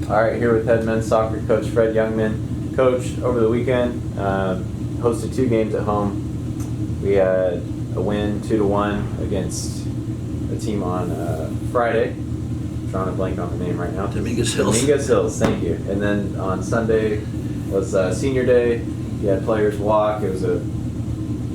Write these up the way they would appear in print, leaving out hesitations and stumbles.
All right, here with head men's soccer coach Fred Jungemann. Coach, over the weekend, hosted 2 games at home. We had a win 2-1 against a team on Friday. I'm drawing a blank on the name right now. Dominguez Hills. Dominguez Hills, thank you. And then on Sunday was senior day. You had players walk. It was a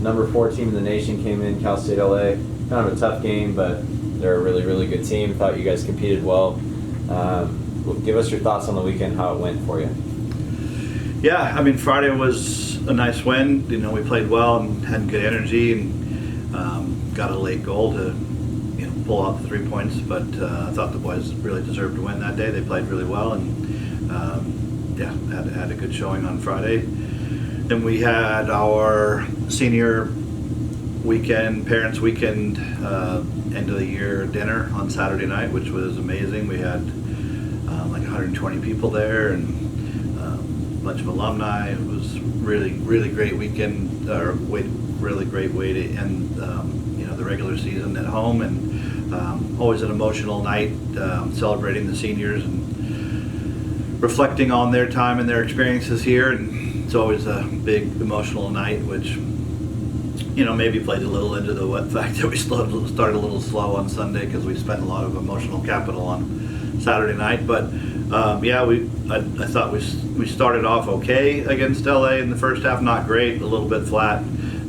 number 4 team in the nation came in, Cal State LA. Kind of a tough game, but they're a really, really good team. Thought you guys competed well. Give us your thoughts on the weekend, how it went for you. Yeah, I mean, Friday was a nice win. You know, we played well and had good energy and got a late goal to pull out the 3 points. But I thought the boys really deserved to win that day. They played really well and had a good showing on Friday. Then we had our senior weekend, parents' weekend, end of the year dinner on Saturday night, which was amazing. We had like 120 people there and a bunch of alumni. It was really great weekend, really great way to end the regular season at home, and always an emotional night, celebrating the seniors and reflecting on their time and their experiences here. And it's always a big emotional night, which maybe played a little into the fact that we started a little slow on Sunday because we spent a lot of emotional capital on Saturday night. But I thought we started off okay against LA in the first half, not great, a little bit flat,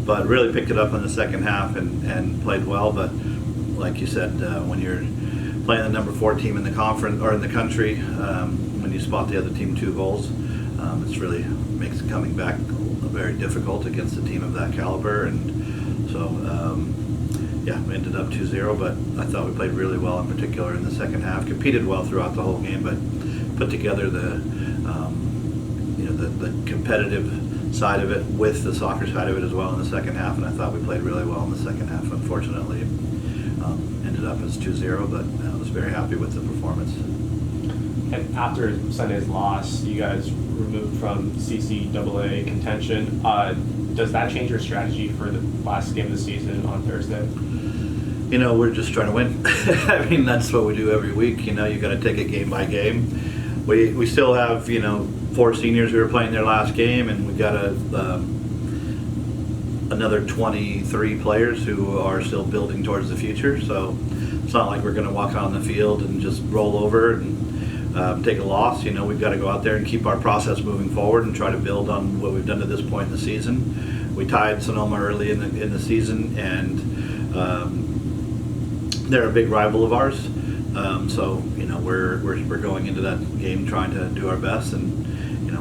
but really picked it up in the second half and played well. But like you said, when you're playing the number 4 team in the conference or in the country, when you spot the other team 2 goals, it's really makes coming back very difficult against a team of that caliber. And so we ended up 2-0, but I thought we played really well, in particular in the second half. Competed well throughout the whole game, but put together the competitive side of it with the soccer side of it as well in the second half. And I thought we played really well in the second half. Unfortunately, ended up as 2-0, but I was very happy with the performance. And after Sunday's loss, you guys removed from CCAA contention. Does that change your strategy for the last game of the season on Thursday? We're just trying to win. I mean, that's what we do every week. You got to take it game by game. We still have 4 seniors who are playing their last game, and we got another 23 players who are still building towards the future. So it's not like we're going to walk on the field and just roll over and take a loss. We've got to go out there and keep our process moving forward and try to build on what we've done to this point in the season. We tied Sonoma early in the season, and they're a big rival of ours. So we're going into that game trying to do our best, and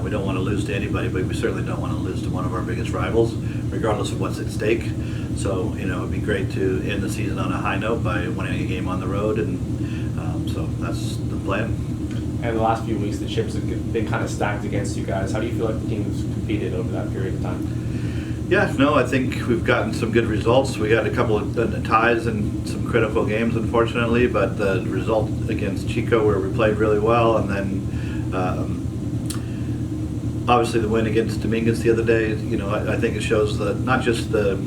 we don't want to lose to anybody, but we certainly don't want to lose to one of our biggest rivals, regardless of what's at stake. So it'd be great to end the season on a high note by winning a game on the road, and so that's the plan. And the last few weeks, the chips have been kind of stacked against you guys. How do you feel like the team has competed over that period of time? Yeah, no, I think we've gotten some good results. We had a couple of ties in some critical games, unfortunately, but the result against Chico, where we played really well, and then obviously the win against Dominguez the other day, I think it shows not just the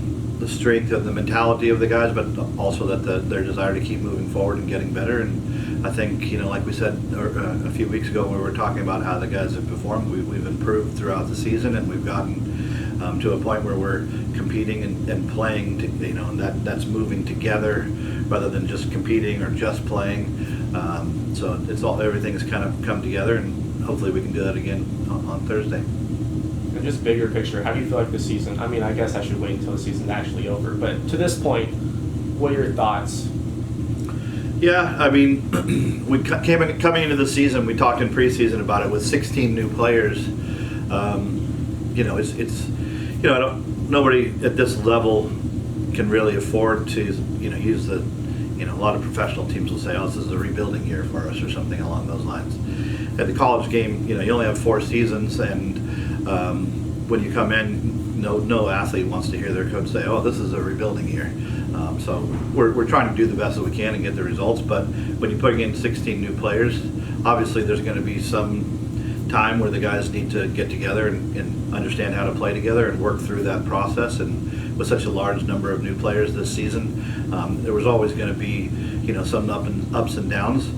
strength of the mentality of the guys, but also that their desire to keep moving forward and getting better. And I think, like we said a few weeks ago when we were talking about how the guys have performed, we've improved throughout the season, and we've gotten to a point where we're competing and playing, and that's moving together rather than just competing or just playing. So everything has kind of come together, and hopefully we can do that again on Thursday. And just bigger picture, how do you feel like the season? I mean, I guess I should wait until the season's actually over, but to this point, what are your thoughts? Yeah, I mean, coming into the season, we talked in preseason about it with 16 new players. Nobody at this level can really afford to, use the, a lot of professional teams will say, oh, this is a rebuilding year for us or something along those lines. At the college game, you only have 4 seasons, and when you come in, no athlete wants to hear their coach say, oh, this is a rebuilding year. So we're trying to do the best that we can and get the results, but when you're putting in 16 new players, obviously there's going to be some time where the guys need to get together and understand how to play together and work through that process. And with such a large number of new players this season, there was always going to be some ups and downs.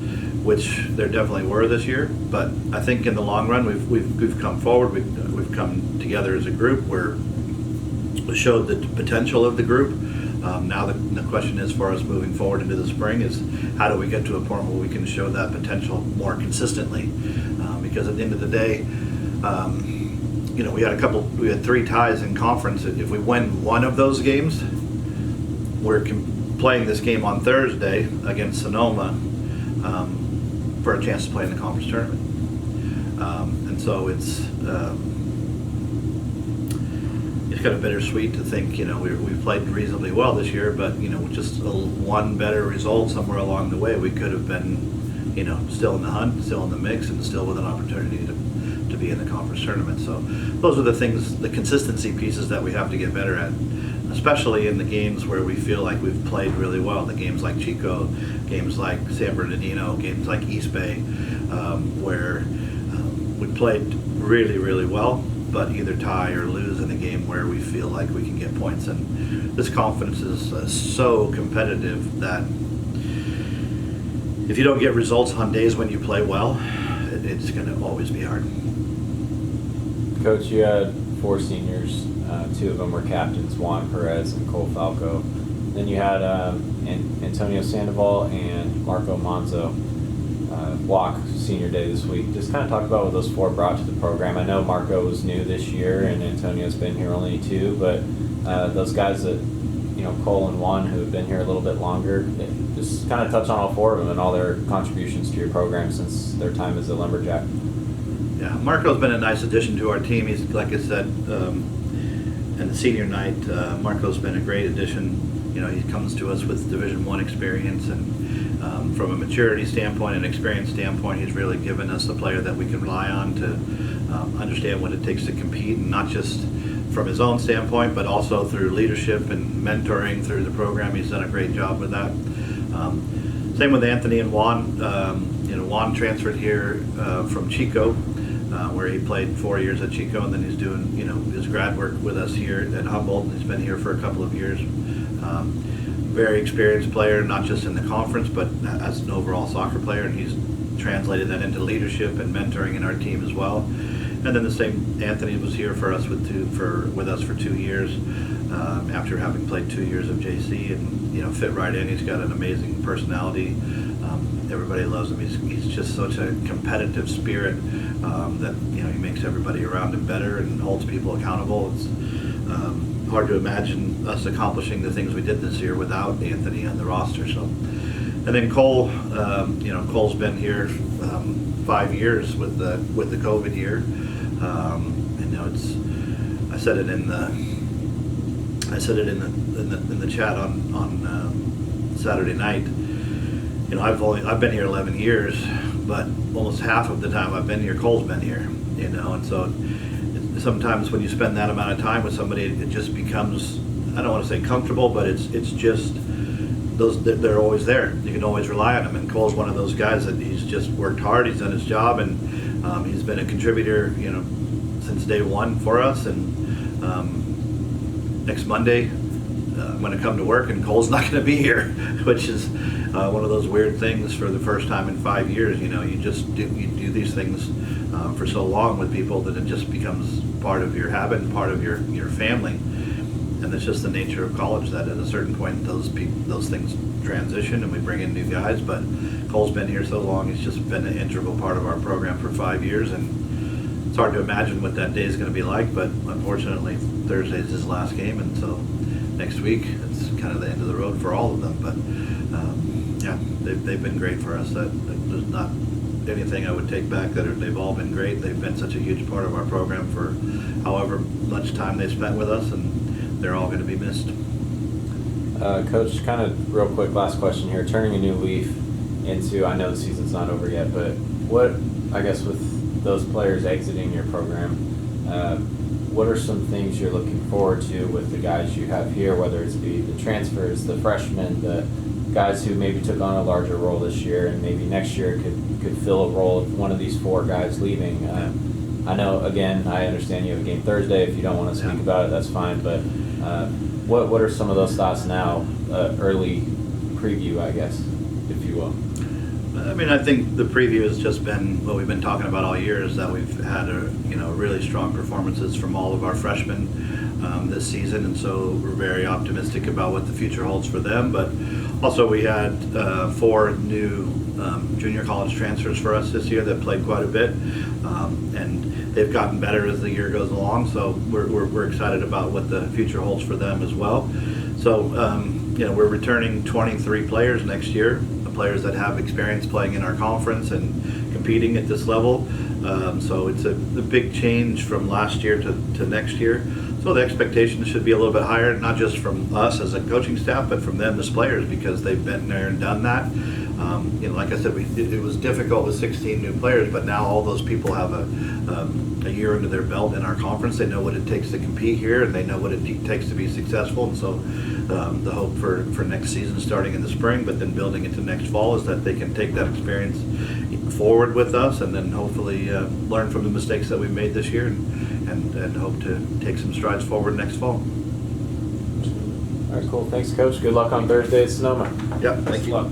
which there definitely were this year. But I think in the long run, we've come forward. We've come together as a group where we showed the potential of the group. Now the question is for us moving forward into the spring is how do we get to a point where we can show that potential more consistently? Because at the end of the day, we had 3 ties in conference. If we win one of those games, we're playing this game on Thursday against Sonoma for a chance to play in the conference tournament. And so it's kind of bittersweet to think, we played reasonably well this year, but, with just one better result somewhere along the way, we could have been, still in the hunt, still in the mix, and still with an opportunity to be in the conference tournament. So those are the things, the consistency pieces that we have to get better at, especially in the games where we feel like we've played really well. The games like Chico, games like San Bernardino, games like East Bay, where we played really, really well, but either tie or lose in a game where we feel like we can get points. And this conference is so competitive that if you don't get results on days when you play well, it's going to always be hard. Coach, you had 4 seniors. 2 of them were captains, Juan Perez and Cole Falco. Then you had Antonio Sandoval and Marco Manzo walk senior day this week. Just kind of talk about what those 4 brought to the program. I know Marco was new this year and Antonio's been here only 2, but those guys that, Cole and Juan, who have been here a little bit longer, just kind of touch on all 4 of them and all their contributions to your program since their time as a Lumberjack. Yeah, Marco's been a nice addition to our team. He's, like I said, in the senior night, Marco's been a great addition. He comes to us with Division I experience, and from a maturity standpoint and experience standpoint, he's really given us a player that we can rely on to understand what it takes to compete, and not just from his own standpoint, but also through leadership and mentoring through the program. He's done a great job with that. Same with Anthony and Juan. Juan transferred here from Chico, where he played 4 years at Chico, and then he's doing, his grad work with us here at Humboldt. He's been here for a couple of years. Very experienced player, not just in the conference, but as an overall soccer player, and he's translated that into leadership and mentoring in our team as well. And then the same Anthony was here with us for 2 years, after having played 2 years of JC, and fit right in. He's got an amazing personality. Everybody loves him. He's just such a competitive spirit that he makes everybody around him better and holds people accountable. It's hard to imagine us accomplishing the things we did this year without Anthony on the roster. So, and then Cole, Cole's been here 5 years with the COVID year. I said it in the chat on Saturday night. I've been here 11 years, but almost half of the time I've been here, Cole's been here. And so sometimes when you spend that amount of time with somebody, it just becomes, I don't want to say comfortable, but it's just they're always there. You can always rely on them. And Cole's one of those guys that he's just worked hard. He's done his job, and he's been a contributor, since day one for us. And next Monday, I'm going to come to work, and Cole's not going to be here, which is one of those weird things for the first time in 5 years. You do these things for so long with people that it just becomes part of your habit and part of your family. And it's just the nature of college that at a certain point those things transition and we bring in new guys. But Cole's been here so long; he's just been an integral part of our program for 5 years, and it's hard to imagine what that day is going to be like. But unfortunately, Thursday is his last game, and so next week it's kind of the end of the road for all of them. But they've been great for us. There's not anything I would take back. They've all been great. They've been such a huge part of our program for however much time they spent with us, and they're all going to be missed. Coach, kind of real quick, last question here. Turning a new leaf into, I know the season's not over yet, but what, I guess with those players exiting your program, what are some things you're looking forward to with the guys you have here, whether it's be the transfers, the freshmen, the guys who maybe took on a larger role this year and maybe next year could fill a role of one of these 4 guys leaving? I know, again, I understand you have a game Thursday. If you don't want to speak about it, that's fine, but what are some of those thoughts now, early preview, I guess, if you will? I mean, I think the preview has just been what we've been talking about all year, is that we've had really strong performances from all of our freshmen this season, and so we're very optimistic about what the future holds for them. But also we had 4 new junior college transfers for us this year that played quite a bit, and they've gotten better as the year goes along. So we're excited about what the future holds for them as well. So we're returning 23 players next year, players that have experience playing in our conference and competing at this level. So it's a big change from last year to next year. So the expectations should be a little bit higher, not just from us as a coaching staff, but from them as players, because they've been there and done that. Like I said, it was difficult with 16 new players, but now all those people have a year under their belt in our conference. They know what it takes to compete here, and they know what it takes to be successful. And so the hope for next season, starting in the spring, but then building into next fall, is that they can take that experience forward with us, and then hopefully learn from the mistakes that we've made this year, and hope to take some strides forward next fall. All right, cool. Thanks, Coach. Good luck on Thursday at Sonoma. Yep, thank Good you. luck.